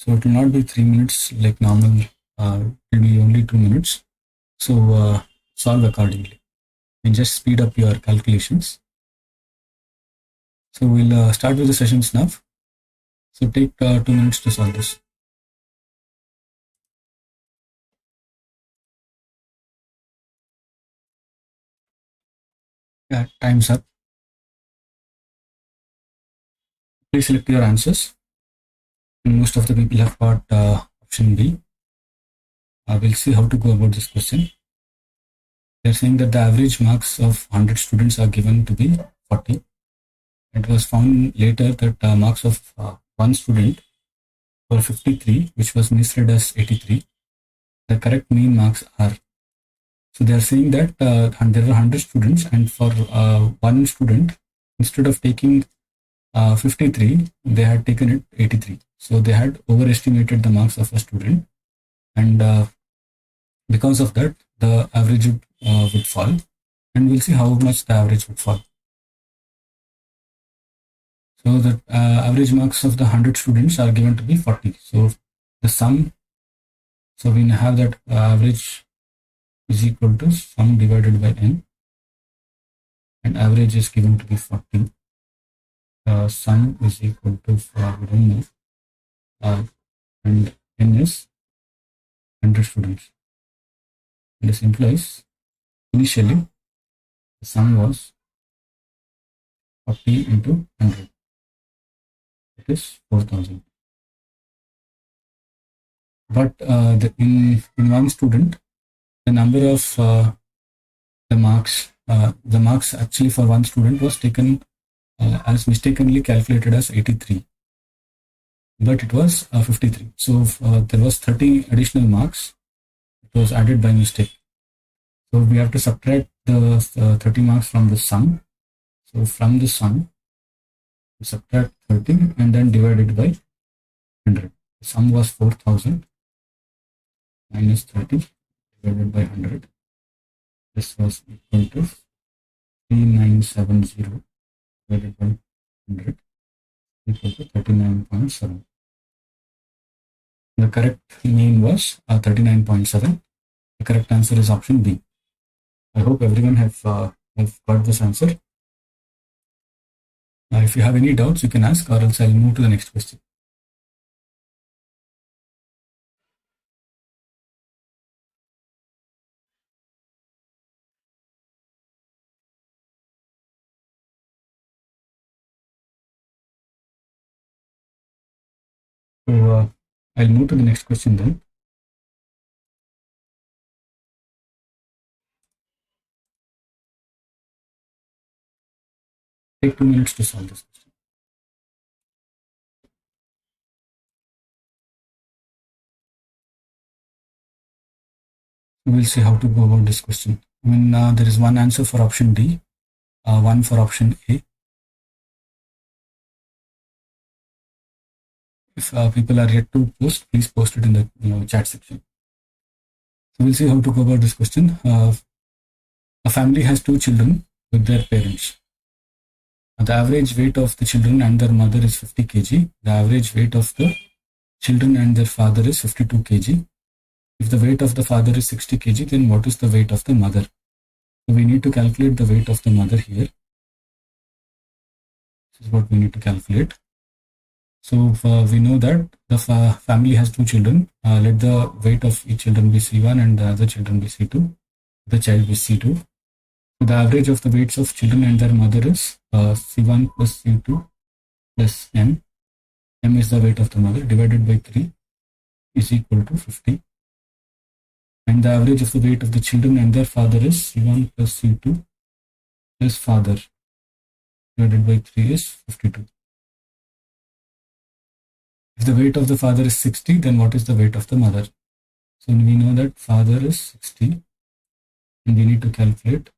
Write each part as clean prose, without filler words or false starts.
So it will not be 3 minutes like normal. It will be only 2 minutes. So solve accordingly and just speed up your calculations. So we'll start with the sessions now. So take 2 minutes to solve this. Yeah, time's up. Please select your answers. And most of the people have got option B. We'll see how to go about this question. They're saying that the average marks of 100 students are given to be 40. It was found later that marks of one student were 53, which was misread as 83. The correct mean marks are. So they are saying that there were 100 students, and for one student, instead of taking 53, they had taken it 83. So they had overestimated the marks of a student, and because of that, the average would fall, and we'll see how much the average would fall. So the average marks of the 100 students are given to be 40. So the sum, so we have that average is equal to sum divided by n, and average is given to be 40. Sum is equal to, we don't know, and n is 100 students. This implies initially the sum was 40 into 100. It is 4,000. But in one student, the number of the marks actually for one student was taken as mistakenly calculated as 83, but it was 53. So there was 30 additional marks. It was added by mistake. So we have to subtract the 30 marks from the sum. So from the sum, we subtract 30 and then divide it by 100. The sum was 4,000 minus 30 divided by 100. This was equal to 3970 divided by 100 equal to 39.7. The correct mean was 39.7. The correct answer is option B. I hope everyone have got this answer. If you have any doubts, you can ask, or else I'll move to the next question. So I'll move to the next question then. Take 2 minutes to solve this question. We'll see how to go about this question. I mean, there is one answer for option D, one for option A. If people are yet to post, please post it in the chat section. So we'll see how to go about this question. A family has 2 children with their parents. The average weight of the children and their mother is 50 kg. The average weight of the children and their father is 52 kg. If the weight of the father is 60 kg, then what is the weight of the mother? So we need to calculate the weight of the mother here. This is what we need to calculate. So we know that the family has 2 children. Let the weight of each children be C1 and the other children be C2. The child be C2. So the average of the weights of children and their mother is C1 plus C2 plus M. M is the weight of the mother divided by 3 is equal to 50. And the average of the weight of the children and their father is C1 plus C2 plus father divided by 3 is 52. If the weight of the father is 60, then what is the weight of the mother? So we know that father is 60 and we need to calculate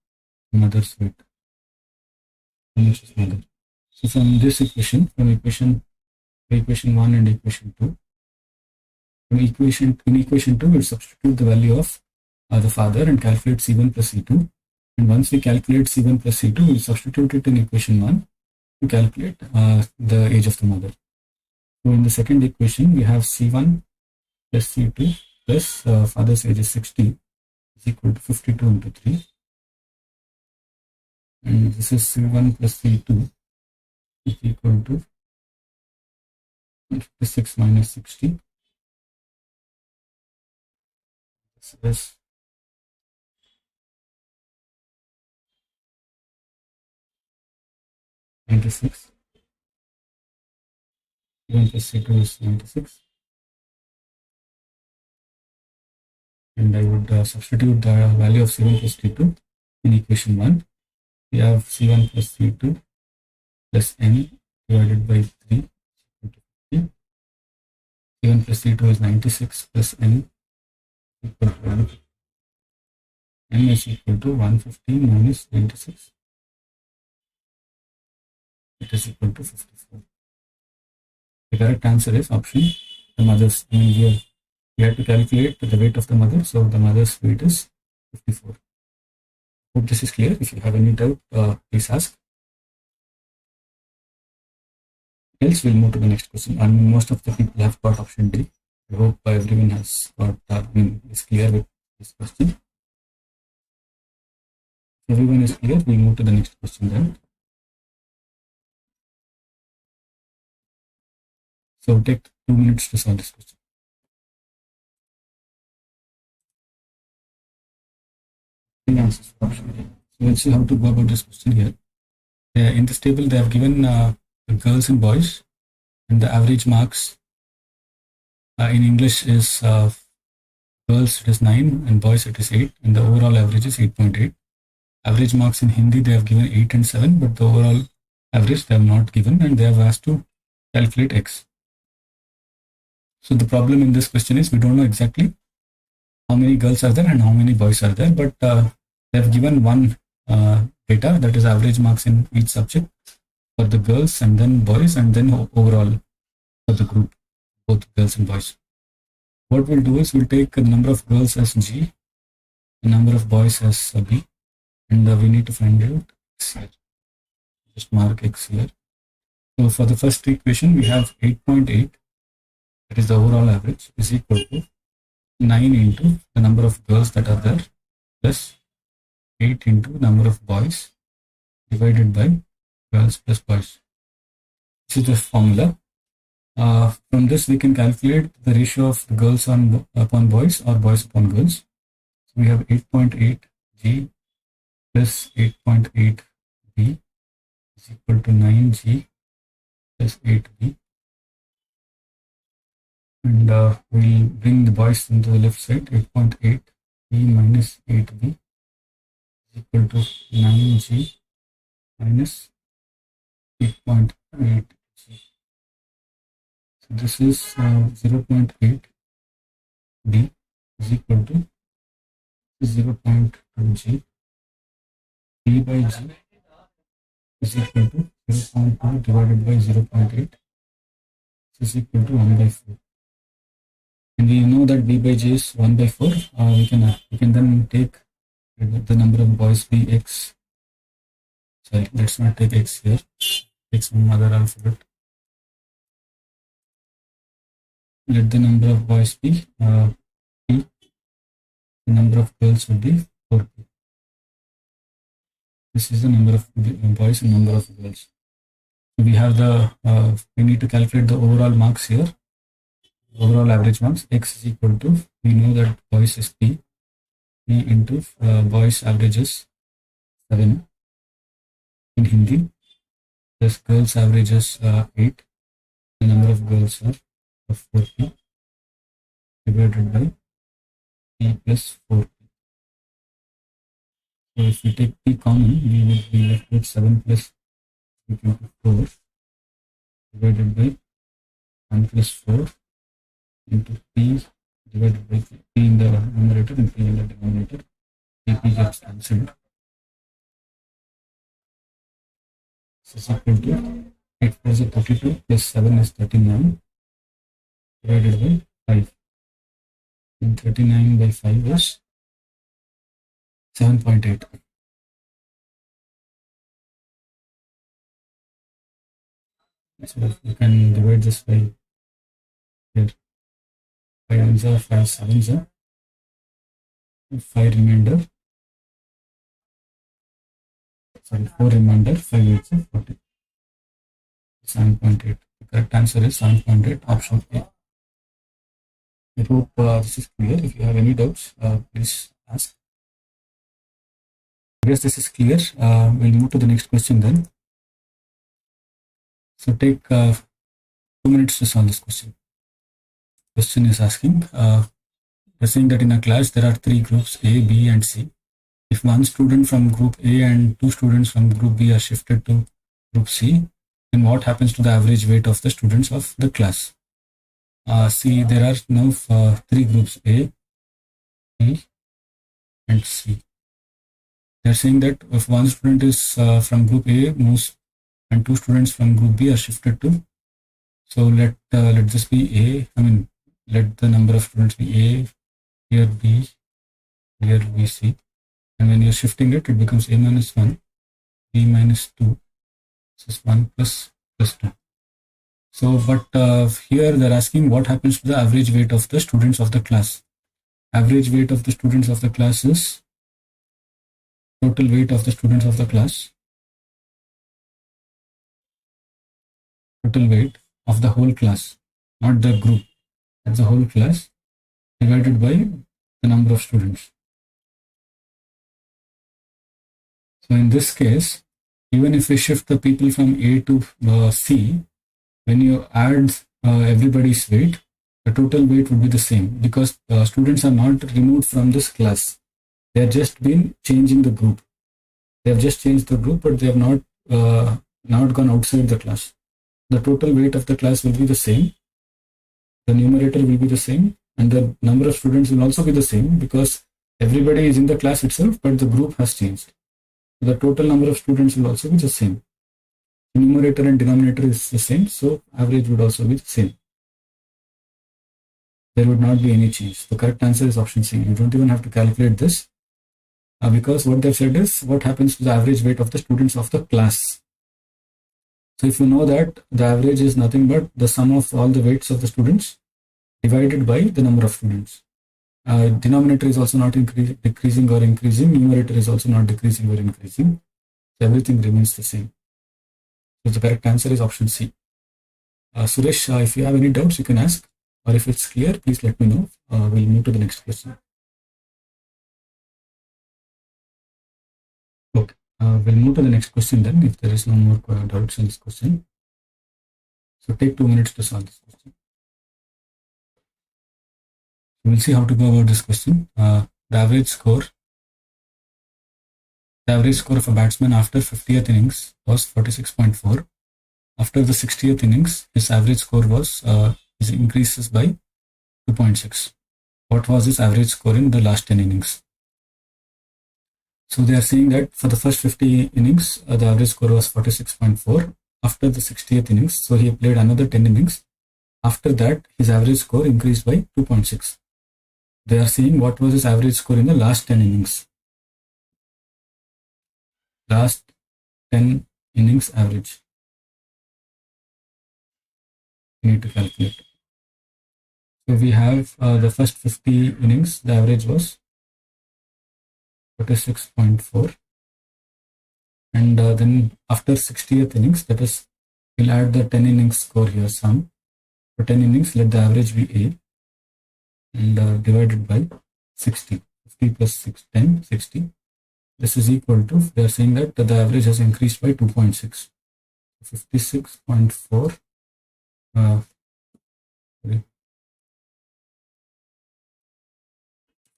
mother's weight. How much is mother? So from this equation, from equation 1 and equation 2, in equation 2, we'll substitute the value of the father and calculate C1 plus C2. And once we calculate C1 plus C2, we'll substitute it in equation 1 to calculate the age of the mother. So in the second equation, we have C1 plus C2 plus father's age is 60 is equal to 52 into 3. And this is C1 plus C2 is equal to 56 minus 60. This is 96. C1 plus C2 is 96. And I would substitute the value of C1 plus C2 in equation 1. We have C1 plus C2 plus n divided by 3 equal to 50. C1 plus C2 is 96 plus n equal to 1. N is equal to 115 minus 96. It is equal to 54. The correct answer is option, the mother's. Here we have to calculate the weight of the mother, so the mother's weight is 54. Hope this is clear. If you have any doubt, please ask. Else we'll move to the next question. And most of the people have got option D. I hope everyone has got is clear with this question. If everyone is clear, we'll move to the next question then. So take 2 minutes to solve this question. Answers for option A. So let's see how to go about this question here. In this table, they have given the girls and boys, and the average marks in English is girls it is 9 and boys it is 8, and the overall average is 8.8. Average marks in Hindi they have given 8 and 7, but the overall average they have not given, and they have asked to calculate X. So the problem in this question is we don't know exactly how many girls are there and how many boys are there, but they have given one data, that is average marks in each subject for the girls and then boys and then overall for the group, both girls and boys. What we'll do is we'll take the number of girls as G, the number of boys as B, and we need to find out X here. Just mark X here. So for the first equation, we have 8.8, that is the overall average, is equal to 9 into the number of girls that are there plus 8 into number of boys divided by girls plus boys. This is the formula. From this we can calculate the ratio of the girls upon boys or boys upon girls. So we have 8.8 G plus 8.8 B is equal to 9G plus 8B. And we'll bring the boys into the left side. 8.8 B minus 8B is equal to 9G minus 8.8G. So this is 0.8 B is equal to 0.2G. B by G is equal to 0.2 divided by 0.8. This is equal to 1 by 4. And we know that B by G is 1 by 4. We can then take the number of boys be X. Sorry, let's not take X here. Take some other alphabet. Let the number of boys be P. The number of girls would be 4P. This is the number of boys and number of girls. So we have the, we need to calculate the overall marks here. Overall average marks. X is equal to, we know that boys is P. P into boys average is 7 in Hindi. Plus girls average is 8. The number of girls are 4P divided by P plus 4P. So if we take P common, we will be left with 7 plus 4 divided by 1 plus 4 into P divided by P in the numerator and P in the denominator. P gets cancelled. This is equal to 8 plus 32 plus 7 is 39 divided by 5. And 39 by 5 is 7.8. So you can divide this by here 5 ones are 5 sevens are 5 remainder, sorry 4 remainder 5 8 are 40, 7.8. The correct answer is 7.8, option A. I hope this is clear. If you have any doubts, please ask. I guess this is clear. We'll move to the next question then. So take 2 minutes to solve this question. Question is asking, we're saying that in a class there are 3 groups A, B and C. If one student from group A and 2 students from group B are shifted to group C, then what happens to the average weight of the students of the class? See, there are now 3 groups A, B and C. They're saying that if one student is from group A moves and 2 students from group B are shifted to, so let this be A, let the number of students be A, here B, here B, C, and when you're shifting it, it becomes A minus 1, B minus 2, this is 1 plus 2. So, but here they're asking what happens to the average weight of the students of the class. Average weight of the students of the class is total weight of the students of the class, total weight of the whole class, not the group, that's the whole class, divided by the number of students. So in this case, even if we shift the people from A to C, when you add everybody's weight, the total weight would be the same, because students are not removed from this class. They have just been changing the group. They have just changed the group, but they have not gone outside the class. The total weight of the class will be the same. The numerator will be the same, and the number of students will also be the same, because everybody is in the class itself, but the group has changed. So the total number of students will also be the same. The numerator and denominator is the same, so average would also be the same. There would not be any change. The correct answer is option C. You don't even have to calculate this, because what they've said is what happens to the average weight of the students of the class. So if you know that the average is nothing but the sum of all the weights of the students divided by the number of students. Denominator is also not decreasing or increasing. Numerator is also not decreasing or increasing. So everything remains the same. So the correct answer is option C. Suresh, if you have any doubts, you can ask, or if it's clear, please let me know. We'll move to the next question. Okay, we'll move to the next question then, if there is no more doubts in this question. So take 2 minutes to solve this question. We'll see how to go about this question. The average score of a batsman after 50th innings was 46.4. After the 60th innings, his average score was increases by 2.6. What was his average score in the last 10 innings? So they are saying that for the first 50 innings, the average score was 46.4. After the 60th innings, so he played another 10 innings. After that, his average score increased by 2.6. They are saying what was his average score in the last 10 innings. Last 10 innings average. We need to calculate. So we have the first 50 innings, the average was 46.4. And then after 60th innings, that is, we'll add the 10 innings score here, sum. For 10 innings, let the average be A. And divided by 60. 50 plus 6, 10, 60. This is equal to, they are saying that the average has increased by 2.6. 56.4.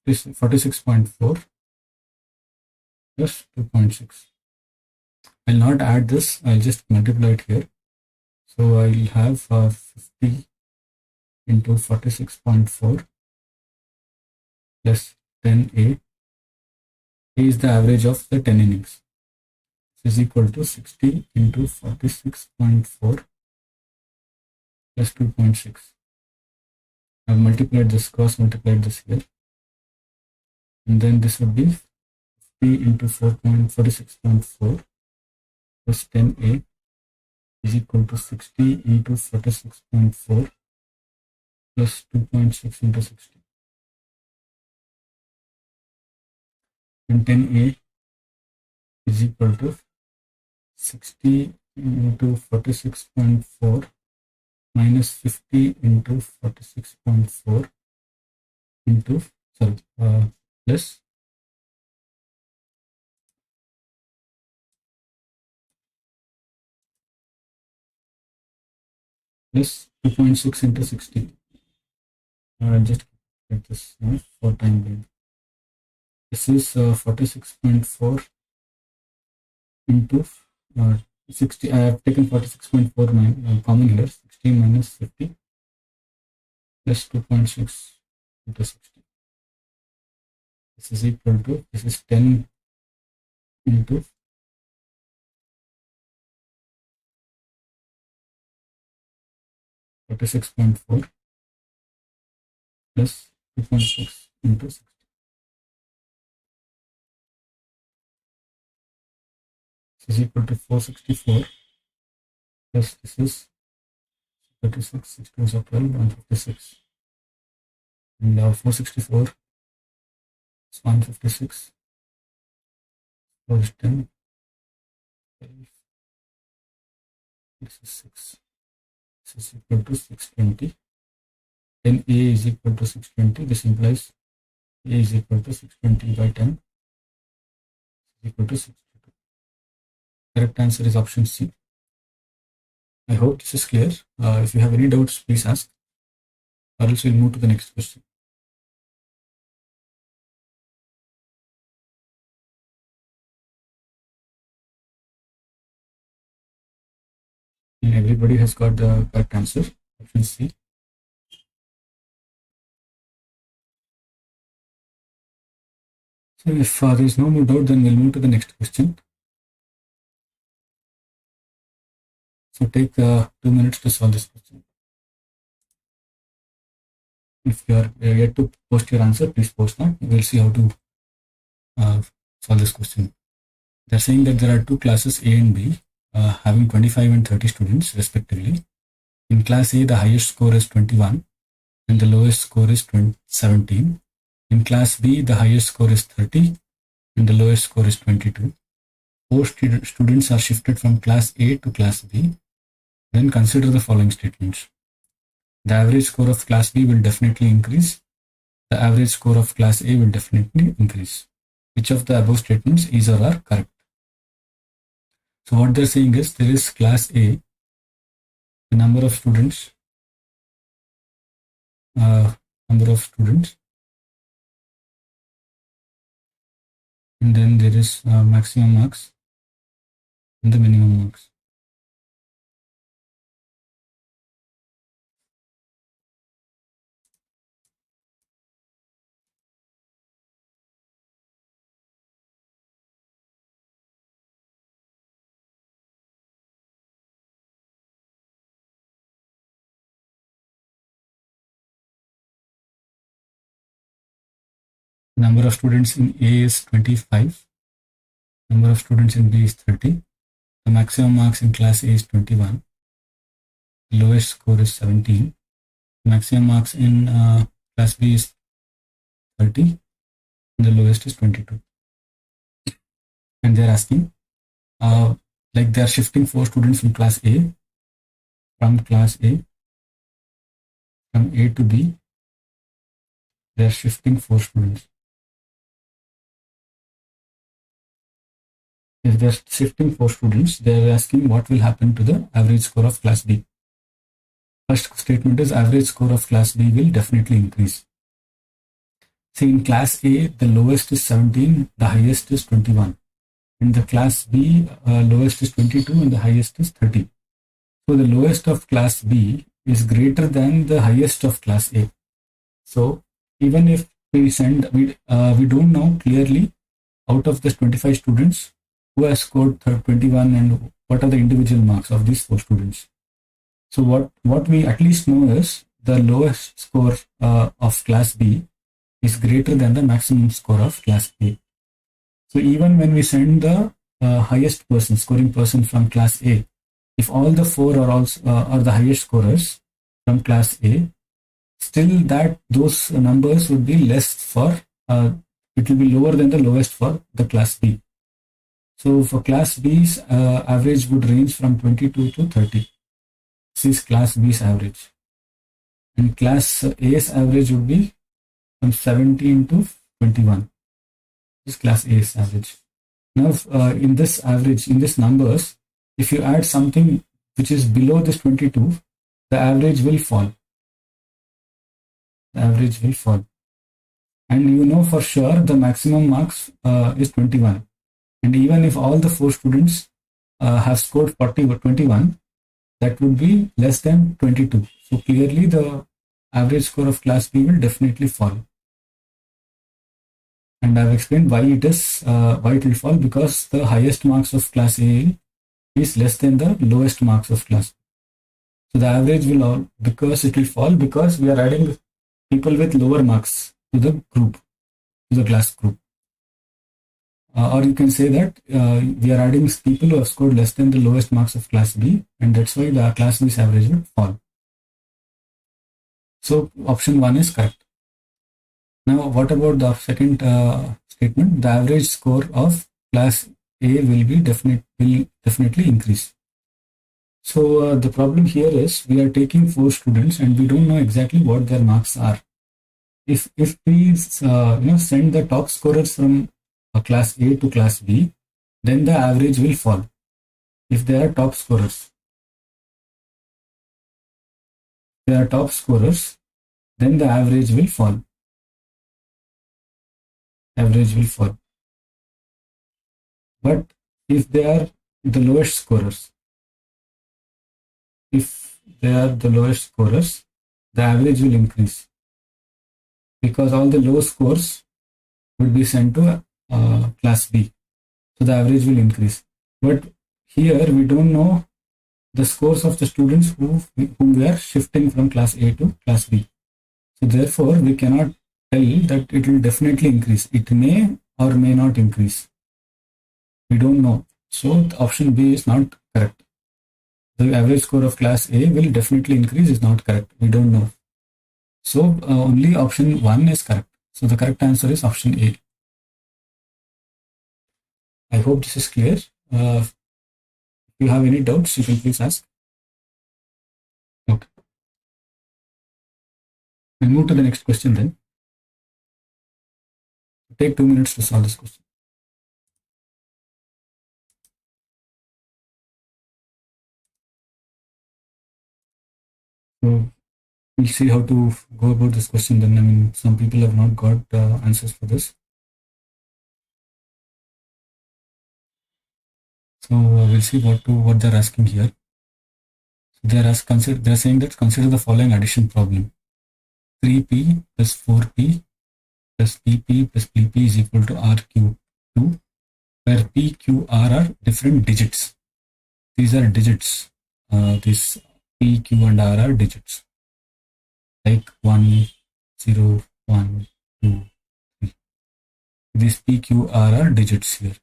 46.4 plus 2.6. I'll not add this, I'll just multiply it here. So I'll have 50 into 46.4 plus 10A. A is the average of the 10 innings. This is equal to 60 into 46.4 plus 2.6. I've multiplied this, cross multiplied this here. And then this would be 50 into 4.46.4 plus 10A is equal to 60 into 46.4 plus 2.6 into 60. And 10A is equal to 60 into 46.4 minus 50 into 46.4 into, plus 2.6 into 60. I'll just get this for time being. This is 46.4 into 60. I have taken 46.4 common here. 60 minus 50 plus 2.6 into 60. This is equal to, this is 10 into 46.4 plus 2.6 into 60. This is equal to 464 plus this is 36, 6 2 is 12, 156. And 464 is 156. 4 is 10. 5. This is 6. This is equal to 620. Then A is equal to 620. This implies A is equal to 620 by 10 is equal to 62. Correct answer is option C. I hope this is clear. If you have any doubts, please ask, or else we'll move to the next question. And everybody has got the correct answer, option C. So if there is no more doubt, then we'll move to the next question. So take 2 minutes to solve this question. If you are yet to post your answer, please post that. We'll see how to solve this question. They're saying that there are two classes A and B having 25 and 30 students respectively. In class A, the highest score is 21 and the lowest score is 17. In class B, the highest score is 30 and the lowest score is 22. 4 students are shifted from class A to class B. Then consider the following statements. The average score of class B will definitely increase. The average score of class A will definitely increase. Which of the above statements is or are correct? So what they're saying is there is class A, the number of students, and then there is maximum marks and the minimum marks. Number of students in A is 25. Number of students in B is 30. The maximum marks in class A is 21. The lowest score is 17. The maximum marks in class B is 30. And the lowest is 22. And they're asking, like they're shifting 4 students from class A, from A to B. They're shifting 4 students. If they're shifting 4 students, they're asking what will happen to the average score of class B. First statement is average score of class B will definitely increase. See, in class A, the lowest is 17, the highest is 21. In the class B, lowest is 22 and the highest is 30. So the lowest of class B is greater than the highest of class A. So even if we send, we don't know clearly out of the 25 students who has scored 21 and what are the individual marks of these 4 students. So what we at least know is the lowest score of class B is greater than the maximum score of class A. So even when we send the highest person, scoring person from class A, if all the 4 are also are the highest scorers from class A, still that those numbers would be less for, it will be lower than the lowest for the class B. So for class B's, average would range from 22 to 30. This is class B's average. And class A's average would be from 17 to 21. This is class A's average. Now, in this average, in this numbers, if you add something which is below this 22, the average will fall. The average will fall. And you know for sure the maximum marks is 21. And even if all the 4 students have scored 40 or 21, that would be less than 22. So clearly the average score of class B will definitely fall. And I've explained why it will fall, because the highest marks of class A is less than the lowest marks of class B. So the average will all, because it will fall, because we are adding people with lower marks to the group, to the class group. Or you can say that we are adding people who have scored less than the lowest marks of class B, and that's why the class B's average will fall. So option 1 is correct. Now, what about the second statement? The average score of class A will definitely increase. So the problem here is we are taking 4 students and we don't know exactly what their marks are. If we send the top scorers from class A to class B, then the average will fall. If they are top scorers, then the average will fall. But if they are the lowest scorers, the average will increase, because all the low scores would be sent to class B. So the average will increase. But here we don't know the scores of the students whom we are shifting from class A to class B. So therefore we cannot tell that it will definitely increase. It may or may not increase. We don't know. So the option B is not correct. The average score of class A will definitely increase is not correct. We don't know. So only option 1 is correct. So the correct answer is option A. I hope this is clear. If you have any doubts, you can please ask. Okay. We'll move to the next question then. Take 2 minutes to solve this question. So we'll see how to go about this question then. I mean, some people have not got answers for this. So we'll see what they're asking here. So they're saying that consider the following addition problem: 3p plus 4p plus pp plus pp is equal to rq2, where p, q, r are different digits. These are digits. These p, q, and r are digits, like 1, 0, 1, 2, 3. These p, q, r are digits here.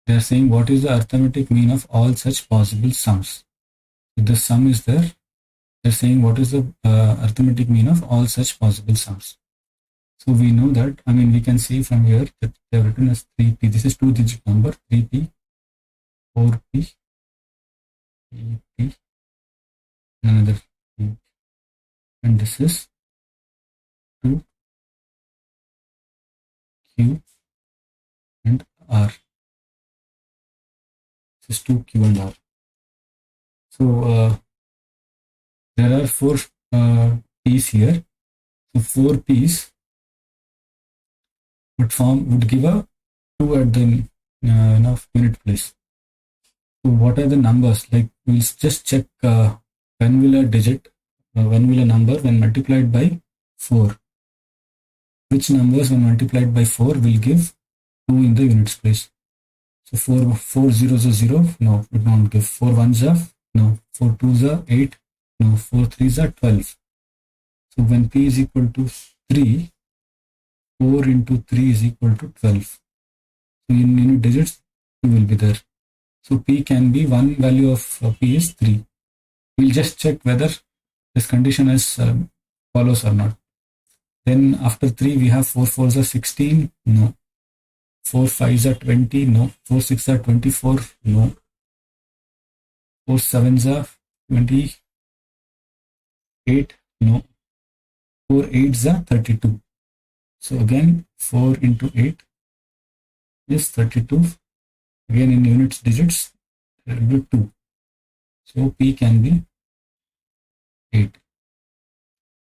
They are saying what is the arithmetic mean of all such possible sums. If the sum is there, they are saying what is the arithmetic mean of all such possible sums. So we know that, I mean, we can see from here that they have written as 3p. This is 2-digit number, 3p, 4p, pp, another p, and this is 2, q, and r. This is 2, q, and r. So there are 4 p's here. So 4 p's would give a 2 at the unit place. So what are the numbers? Like, we'll just check when will a number when multiplied by 4, which numbers when multiplied by 4 will give 2 in the units place. So 4 zeros are 0, no, it won't give. 4 ones are, no. 4 twos are 8, no. 4 threes are 12. So when p is equal to 3, 4 into 3 is equal to 12. So in unit digits, 2 will be there. So p can be, one value of p is 3. We'll just check whether this condition is follows or not. Then after 3, we have 4 4s are 16, no. 4 5s are 20, no. 4 6 are 24, no. 4 7s are 28, no. 4 8s are 32. So again, 4 into 8 is 32. Again, in units digits, there will be 2. So P can be 8.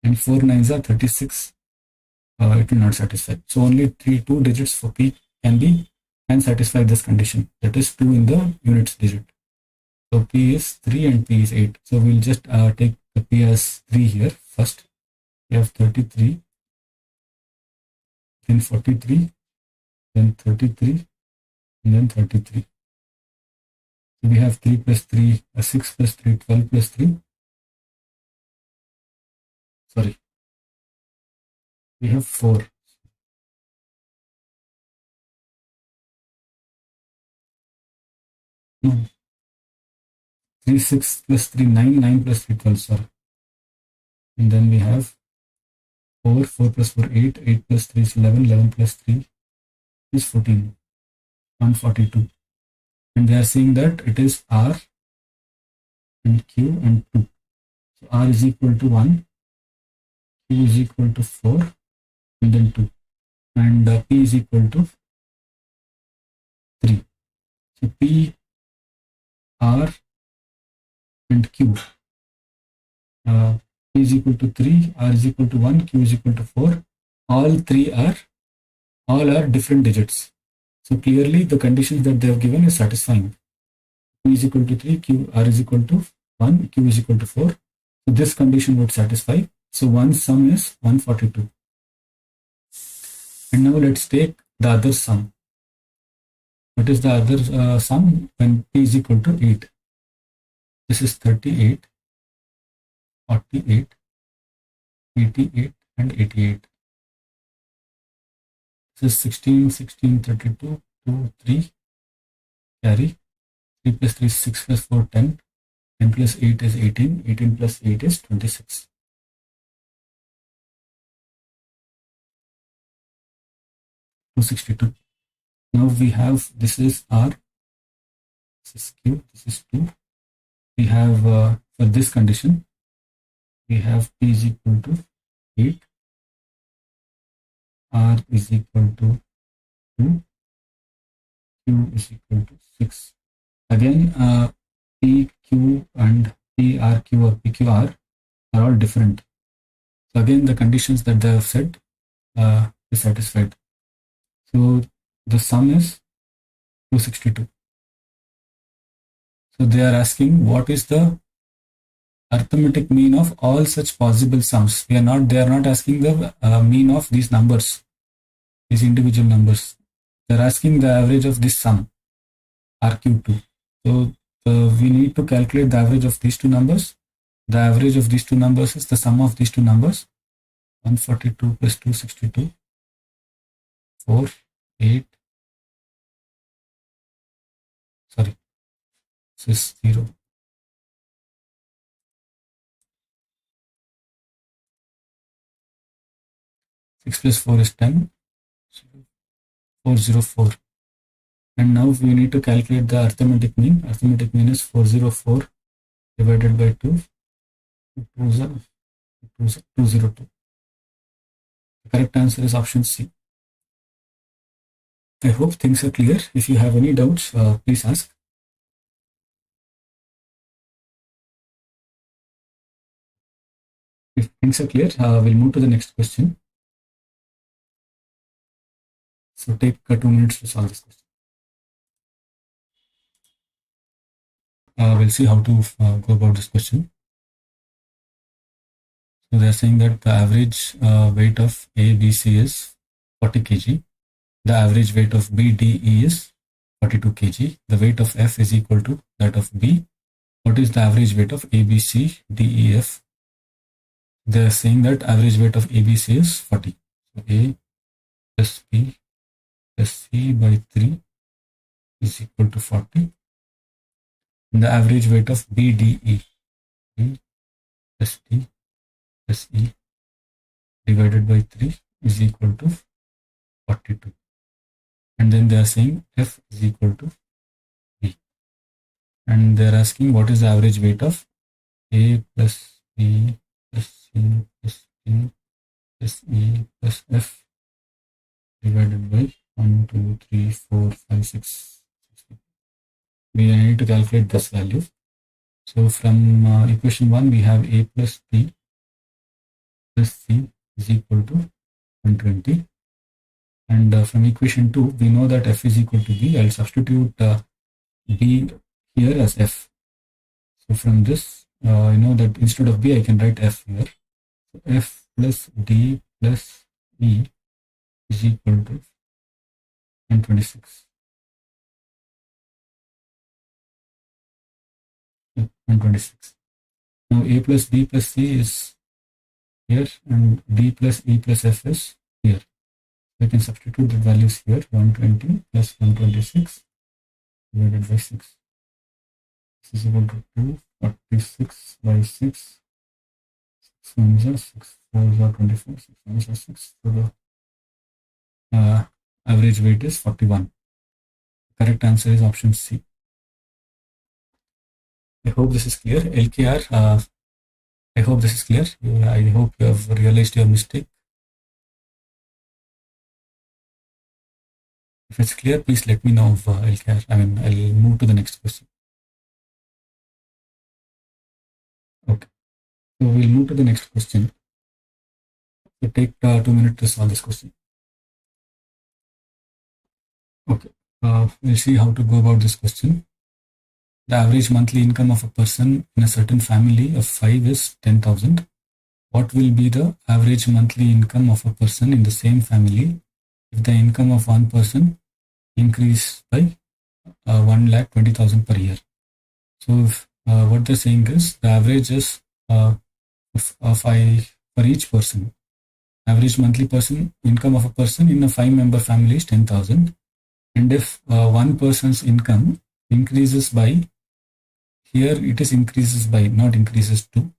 And 4 9s are 36. It will not satisfy. So only 2 digits for P can satisfy this condition. That is 2 in the units digit. So P is 3 and P is 8. So we'll just take the P as 3 here. First, we have 33, then 43, then 33, and then 33. So we have 3 plus 3, 6 plus 3, 12 plus 3. Sorry. We have 4. No. 3, 6 plus 3, 9, 9 plus 3, 12, sorry. And then we have 4, 4 plus 4, 8, 8 plus 3 is 11, 11 plus 3 is 14, 142. And they are saying that it is R and Q and 2. So R is equal to 1, Q is equal to 4, and then 2. And P is equal to 3. So P, R, and Q. P is equal to 3, R is equal to 1, Q is equal to 4. All are different digits. So clearly the conditions that they have given is satisfying. P is equal to 3, R is equal to 1, Q is equal to 4. So this condition would satisfy. So one sum is 142. And now let's take the other sum. What is the other sum when P is equal to 8? This is 38, 48, 88, and 88. This is 16, 16, 32, 2, 3, carry. 3 plus 3 is 6 plus 4, 10. 10 plus 8 is 18. 18 plus 8 is 26. $262. Now we have, this is R, this is Q, this is 2. We have, for this condition, we have P is equal to 8, R is equal to 2, Q is equal to 6. Again, P, Q and P, R, Q or PQR are all different. So again, the conditions that they have said is satisfied. So the sum is 262. So they are asking what is the arithmetic mean of all such possible sums. They are not asking the mean of these numbers, these individual numbers. They are asking the average of this sum, RQ2. So we need to calculate the average of these two numbers. The average of these two numbers is the sum of these two numbers. 142 plus 262, 4, 8, sorry, this is 0. Six plus 4 is 10, 404. And now we need to calculate the arithmetic mean. Arithmetic mean is 404 divided by 2, 202. The correct answer is option C. I hope things are clear. If you have any doubts, please ask. If things are clear, we'll move to the next question. So take 2 minutes to solve this question. We'll see how to go about this question. So they're saying that the average weight of A, B, C is 40 kg. The average weight of B, D, E is 42 kg. The weight of F is equal to that of B. What is the average weight of A, B, C, D, E, F? They are saying that average weight of A, B, C is 40. So A plus B plus C by 3 is equal to 40. And the average weight of B, D, E, B plus D plus E divided by 3 is equal to 42. And then they are saying F is equal to B. And they are asking what is the average weight of A plus B plus C plus D plus E plus F divided by 1, 2, 3, 4, 5, 6. We need to calculate this value. So from equation 1, we have A plus B plus C is equal to 120. And from equation 2, we know that F is equal to B. I'll substitute B here as F. So from this, I know that instead of B, I can write F here. So F plus D plus E is equal to 126. 126. Now A plus B plus C is here, and D plus E plus F is here. We can substitute the values here. 120 plus 126 divided by 6. This is equal to 246 by 6. 6 ones are 6, 4s are 24, 6 ones are 6. So the average weight is 41. The correct answer is option C. I hope this is clear. LKR, I hope this is clear. I hope you have realized your mistake. If it's clear, please let me know if LKR. I'll move to the next question. Okay. So we'll move to the next question. So take 2 minutes to solve this question. Okay. We'll see how to go about this question. The average monthly income of a person in a certain family of 5 is 10,000. What will be the average monthly income of a person in the same family if the income of one person increase by 1,20,000 per year? So if, what they're saying is the average is for each person. Average monthly income of a person in a 5-member family is 10,000. And if one person's income increases by, here it is increases by, not increases to,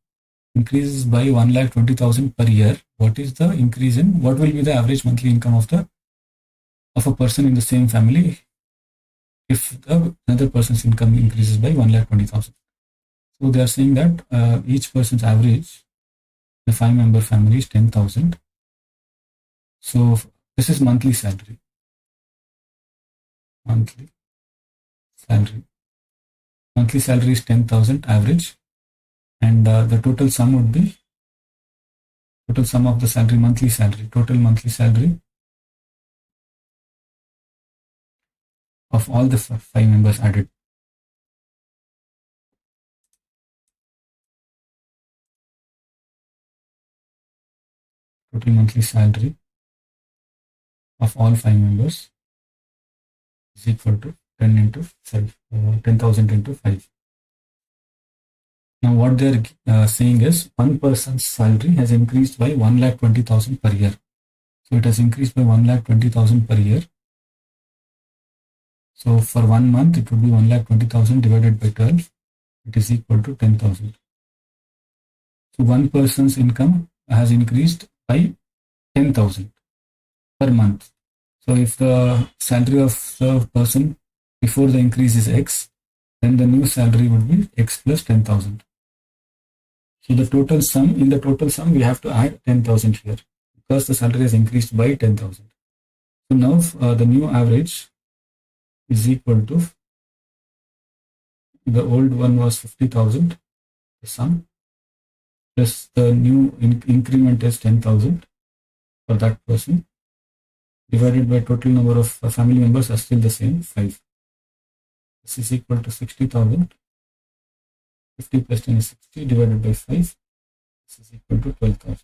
increases by 1,20,000 per year. What is the increase in, what will be the average monthly income of a person in the same family if another person's income increases by 1,20,000? So they are saying that each person's average, the 5-member family is 10,000. So this is monthly salary. Monthly salary is 10,000 average, and the total sum would be total sum of the salary, total monthly salary of all the 5 members added. Total monthly salary of all 5 members is equal to 10 into 5, 10,000 into 5. Now what they are saying is one person's salary has increased by 1,20,000 per year. So it has increased by 1,20,000 per year. So for 1 month it would be 1,20,000 divided by 12. It is equal to 10,000. So one person's income has increased by 10,000 per month. So if the salary of the person before the increase is X, then the new salary would be X plus 10,000. So the total sum, in the total sum, we have to add 10,000 here because the salary has increased by 10,000. So now the new average is equal to, the old one was 50,000, the sum, plus the new increment is 10,000 for that person, divided by total number of family members are still the same, 5. This is equal to 60,000. 50 plus 10 is 60 divided by 5. This is equal to 12,000.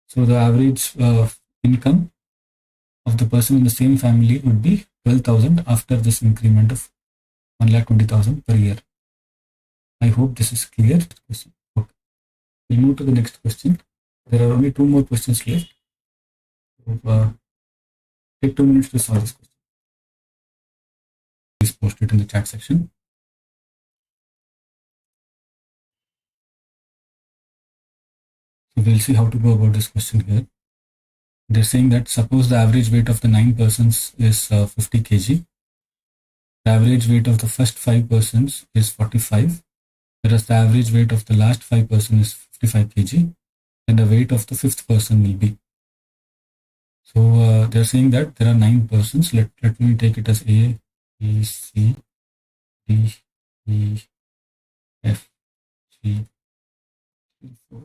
So the average income of the person in the same family would be 12,000 after this increment of 1,20,000 per year. I hope this is clear. Okay. We'll move to the next question. There are only 2 more questions left. So, take 2 minutes to solve this question. Please post it in the chat section. So we'll see how to go about this question here. They're saying that suppose the average weight of the 9 persons is 50 kg. The average weight of the first 5 persons is 45, whereas the average weight of the last 5 persons is 55 kg, and the weight of the 5th person will be. So they're saying that there are 9 persons. Let me take it as A, B, C, D, E, F, G, 3, 4.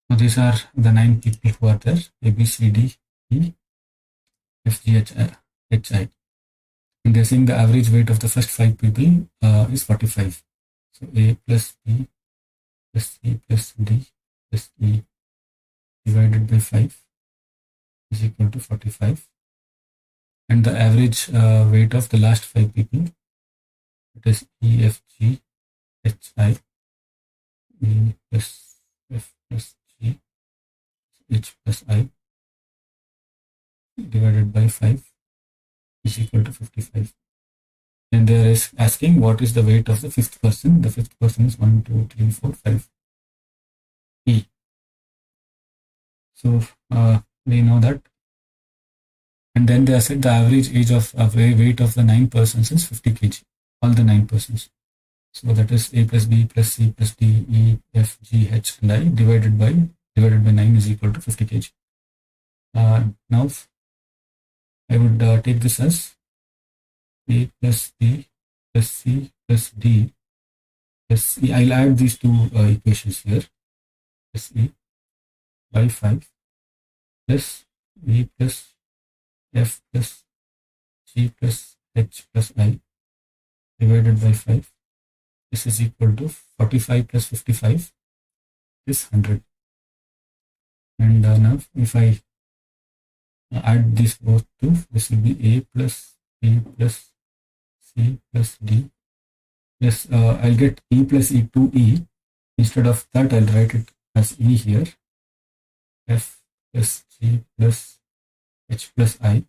So these are the 9 people who are there: A, B, C, D, E, F, G, H, I. And they're saying the average weight of the first 5 people is 45. So A plus B plus C plus D plus E divided by 5 is equal to 45. And the average weight of the last 5 people, it is E, F, G, H, I, E plus F plus G, H plus I divided by 5 is equal to 55. And they are asking what is the weight of the 5th person. The 5th person is 1, 2, 3, 4, 5. E. So we know that. And then they said the average age of weight of the 9 persons is 50 kg. All the 9 persons. So that is A plus B plus C plus D, E, F, G, H, and I divided by 9 is equal to 50 kg. Now I would take this as A plus B plus C plus D plus E. I'll add these two equations here. Plus E by 5 plus E plus F plus G plus H plus I divided by 5. This is equal to 45 plus 55 is 100. And now if I add these both two, this will be A plus B plus C plus D plus I'll get E plus E 2E. Instead of that, I'll write it as E here. F plus G plus H plus I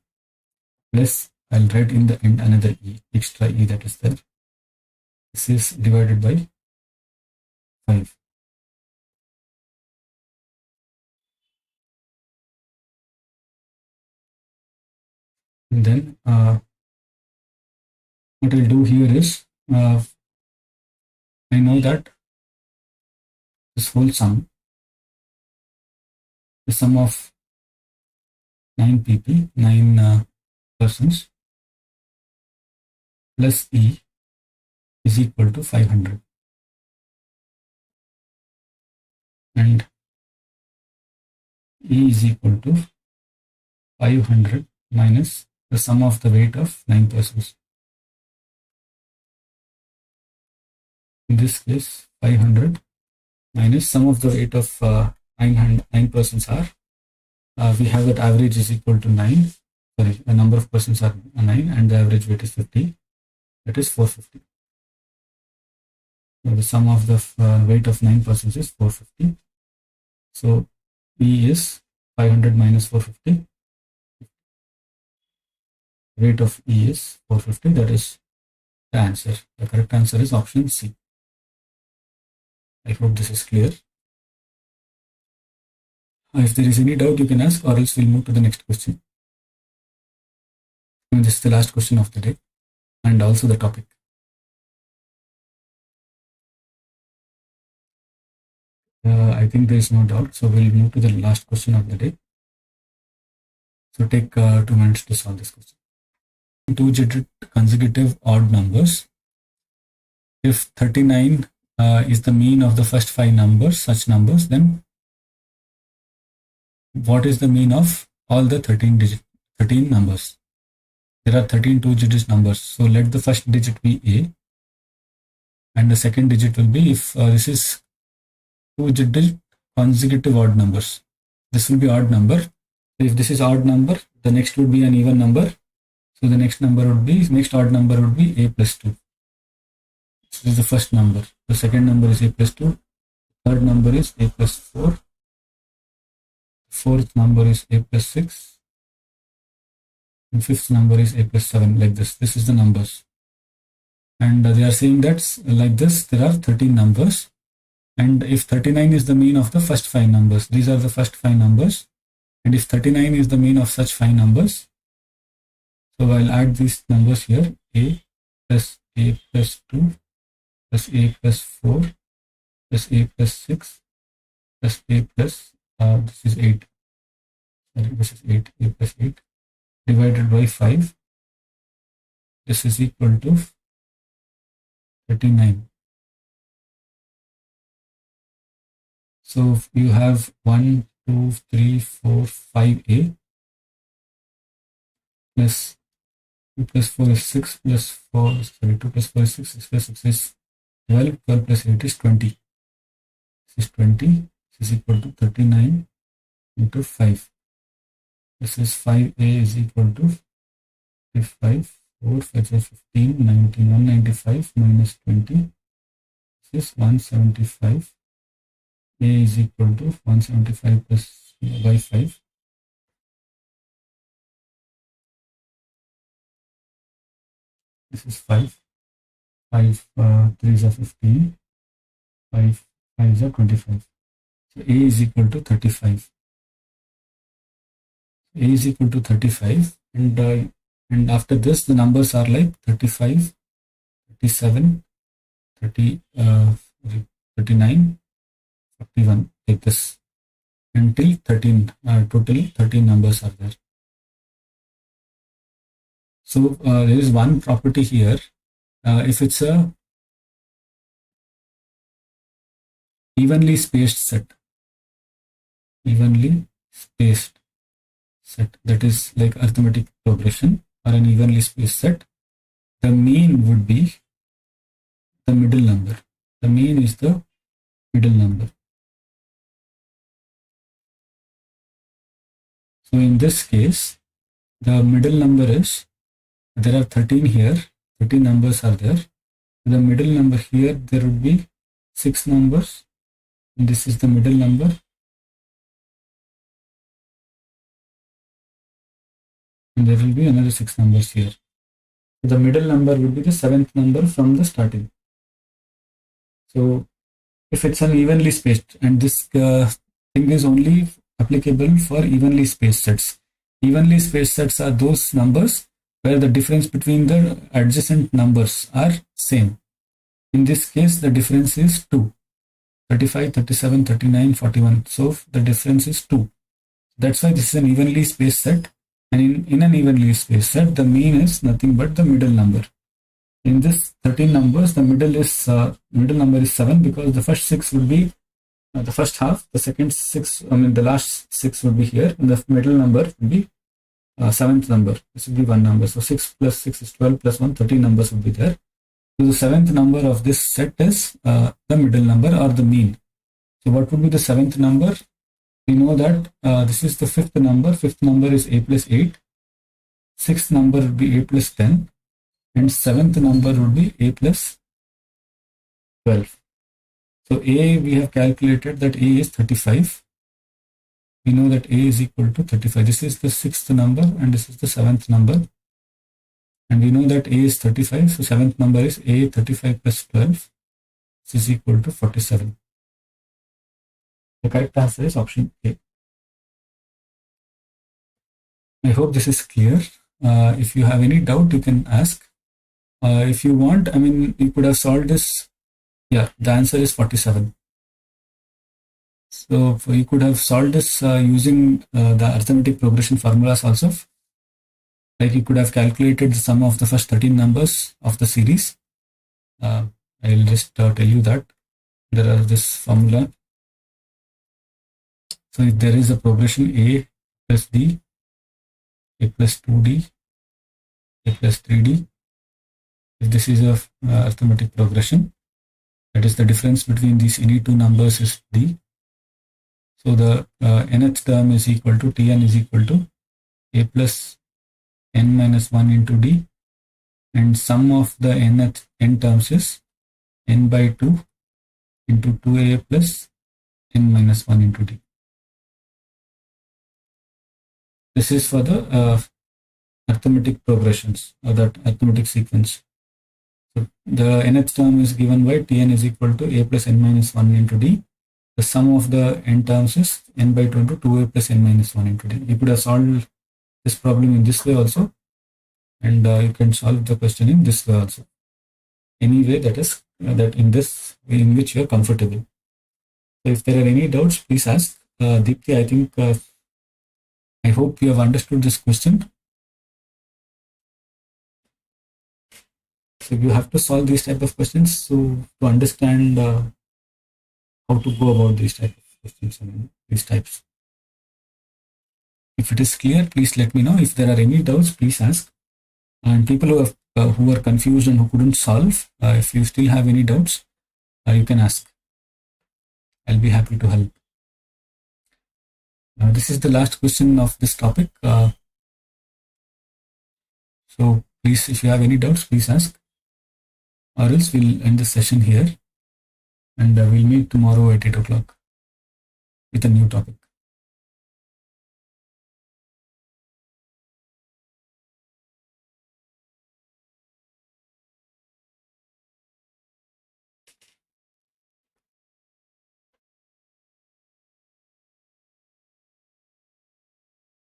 plus I'll write in the end another E, extra E that is there. This is divided by 5. And then what I'll do here is I know that this whole sum, the sum of 9 people, 9 persons plus E is equal to 500. And E is equal to 500 minus the sum of the weight of 9 persons. In this case, 500 minus sum of the weight of 9 persons are, we have that average is equal to 9. Sorry, the number of persons are 9 and the average weight is 50. That is 450. So the sum of the weight of 9 persons is 450. So E is 500 minus 450. Weight of E is 450. That is the answer. The correct answer is option C. I hope this is clear. If there is any doubt, you can ask, or else we'll move to the next question. And this is the last question of the day and also the topic. I think there is no doubt. So we'll move to the last question of the day. So take 2 minutes to solve this question. 2-digit consecutive odd numbers. If 39 is the mean of the first 5 numbers, such numbers, then what is the mean of all the 13 numbers? There are 13 2-digit numbers. So let the first digit be A and the second digit will be, if this is 2-digit consecutive odd numbers, this will be odd number. If this is odd number, the next would be an even number. So the next odd number would be a plus 2. This is the first number. The second number is a plus 2. Third number is a plus 4. Fourth number is a plus 6. And fifth number is a plus 7, like this. This is the numbers. And they are saying that like this, there are 13 numbers. And if 39 is the mean of the first 5 numbers, these are the first 5 numbers. And if 39 is the mean of such 5 numbers, so I'll add these numbers here, a plus 2 plus a plus 4 plus a plus 6 plus a plus, this is 8. Sorry, this is 8, a plus 8 divided by 5. This is equal to 39. So you have 1, 2, 3, 4, 5a plus 2 plus 4 is 6 plus 4, sorry, 2 plus 4 is 6, 6 plus 6 is 12, 12 plus 8 is 20. This is 20, this is equal to 39 into 5. This is 5a is equal to 55, 4, 5 is 15, 19, 195 minus 20. This is 175. A is equal to 175 plus by 5. This is 5. 5 3s are 15. 5 5s are 25. So A is equal to 35. A is equal to 35, and after this the numbers are like 35, 37, 30, 39, 41, like this until 13. Totally 13 numbers are there. So there is one property here. If it's a evenly spaced set, that is like arithmetic progression or an evenly spaced set, the mean would be the middle number. The mean is the middle number. So in this case, the middle number is, there are 13 here, 13 numbers are there. The middle number here, there would be 6 numbers, and this is the middle number. And there will be another 6 numbers here. So the middle number would be the 7th number from the starting. So if it's an evenly spaced, and this thing is only applicable for evenly spaced sets. Evenly spaced sets are those numbers where the difference between the adjacent numbers are same. In this case, the difference is 2. 35, 37, 39, 41. So the difference is 2. That's why this is an evenly spaced set. And in an evenly spaced set, the mean is nothing but the middle number. In this 13 numbers, the middle number is 7, because the first 6 would be the first half, the second 6, the last 6 would be here, and the middle number would be 7th number. This would be 1 number. So 6 plus 6 is 12 plus 1, 13 numbers would be there. So the 7th number of this set is the middle number or the mean. So what would be the 7th number? We know that this is the 5th number. 5th number is a plus 8. 6th number would be a plus 10. And 7th number would be a plus 12. So A, we have calculated that A is 35. We know that A is equal to 35. This is the 6th number and this is the 7th number. And we know that A is 35. So 7th number is A 35 plus 12. This is equal to 47. The correct answer is option A. I hope this is clear. If you have any doubt, you can ask. If you want, you could have solved this. Yeah, the answer is 47. So you could have solved this using the arithmetic progression formulas also. Like you could have calculated the sum of the first 13 numbers of the series. I'll just tell you that there are this formula. So if there is a progression A plus D, A plus 2D, A plus 3D, if this is a arithmetic progression, that is the difference between these any two numbers is D. So the nth term is equal to Tn is equal to A plus n minus 1 into d, and sum of the n terms is n by 2 into 2a plus n minus 1 into d. This is for the arithmetic progressions or that arithmetic sequence. So the nth term is given by Tn is equal to a plus n minus 1 into d. The sum of the n terms is n by 2 into 2a plus n minus 1 into d. You could have solved this problem in this way also, and you can solve the question in this way also. Any way that is that in this way in which you are comfortable. So if there are any doubts, please ask. Deepti, I think I hope you have understood this question. So you have to solve these type of questions to understand how to go about these type of questions and these types. If it is clear, please let me know. If there are any doubts, please ask. And people who are confused and who couldn't solve, if you still have any doubts, you can ask. I'll be happy to help. This is the last question of this topic. So please, if you have any doubts, please ask. Or else we'll end the session here, and we'll meet tomorrow at 8 o'clock with a new topic.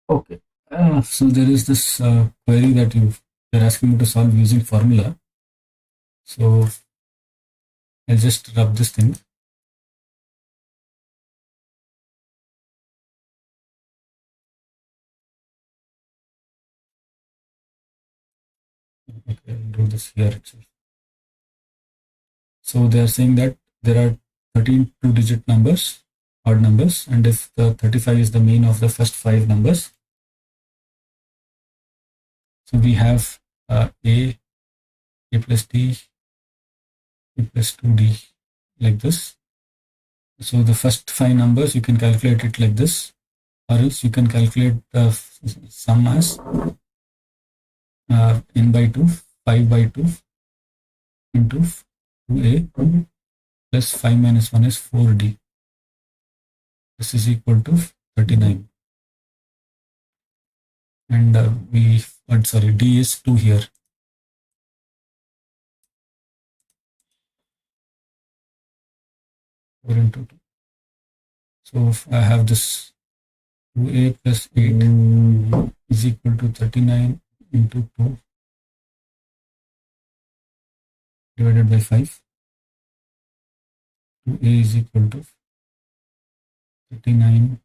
Okay. So there is this query that they're asking you to solve using formula. So I'll just rub this thing. Okay, I'll do this here itself. So they are saying that there are 13 two-digit numbers, odd numbers, and if the 35 is the mean of the first 5 numbers, so we have a plus d, a plus 2d, like this. So the first 5 numbers, you can calculate it like this, or else you can calculate the sum as n by 2, 5 by 2 into 2a plus 5 minus 1 is 4d. This is equal to 39. And d is 2 here. Four into 2. So if I have this 2a plus 8 is equal to 39 into 2 divided by 5. 2a is equal to 39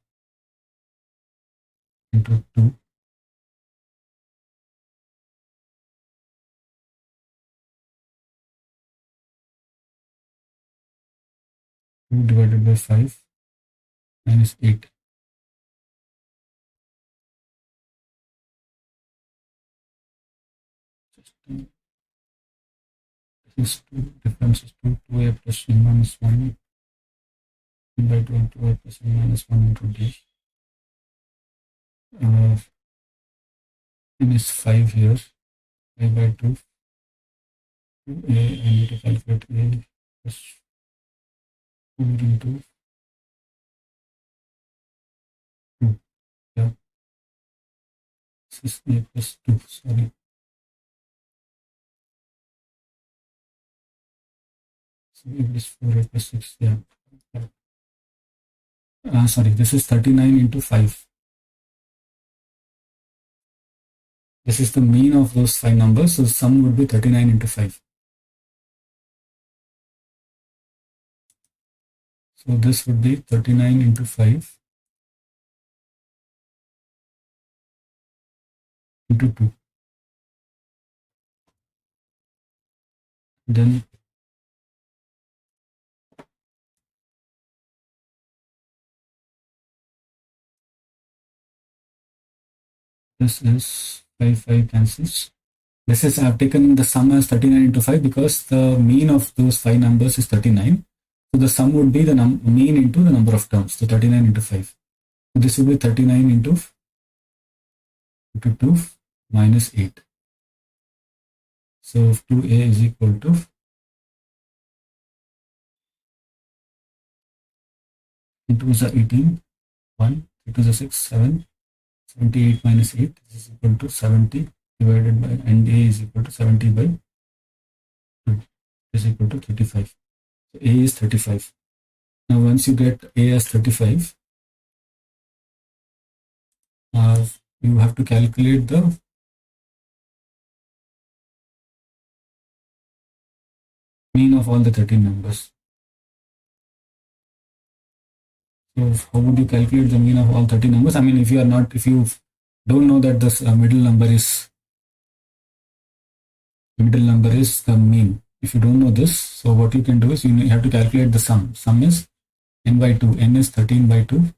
into 2 divided by 5 minus 8. This difference is 2a plus n minus 1 by 2 into a plus n minus 1 into d. N is 5 here, 5 by 2. I need to calculate a plus 2 into 2. Yeah. This is a plus 2, sorry. So it is 4a plus 6, yeah. Sorry, this is 39 into 5. This is the mean of those 5 numbers, so the sum would be 39 into 5. So this would be 39 into 5 into 2. Then this is 5 cancels. This is, I've taken the sum as 39 into 5 because the mean of those 5 numbers is 39. So the sum would be the mean into the number of terms, so 39 into 5. So this would be 39 into 2 minus 8. So 2a is equal to 2 is 18, 1, 3 to the 6, 7, 78 minus 8, this is equal to 70 divided by, and a is equal to 70 by 2, is equal to 35. So a is 35. Now once you get a as 35, you have to calculate the mean of all the 13 numbers. So how would you calculate the mean of all 13 numbers? I mean, if you don't know that this middle number is the mean. If you don't know this, so what you can do is you have to calculate the sum. Sum is n by 2. N is 13 by 2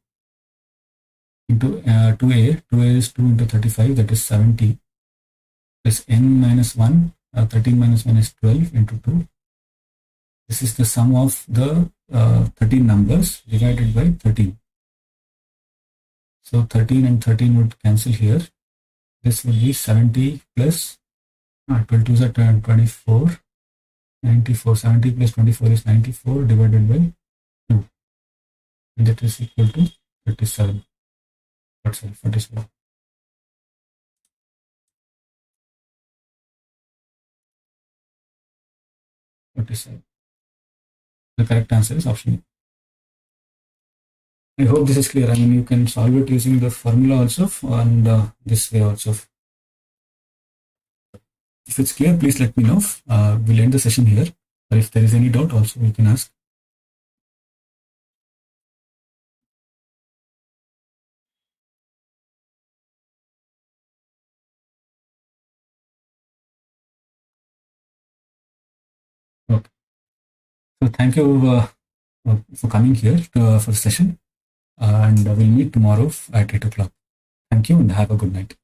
into 2a. 2a is 2 into 35, that is 70, plus n minus 1. 13 minus 1 is 12 into 2. This is the sum of the 13 numbers divided by 13. So 13 and 13 would cancel here. This would be 70 plus 12 2s are 24. 94. 70 plus 24 is 94 divided by 2. And that is equal to 37. 47. The correct answer is option A. I hope this is clear. I mean, you can solve it using the formula also and this way also. If it's clear, please let me know. We'll end the session here. Or if there is any doubt also, you can ask. Okay. So thank you for coming here for the session. And we'll meet tomorrow at 8 o'clock. Thank you and have a good night.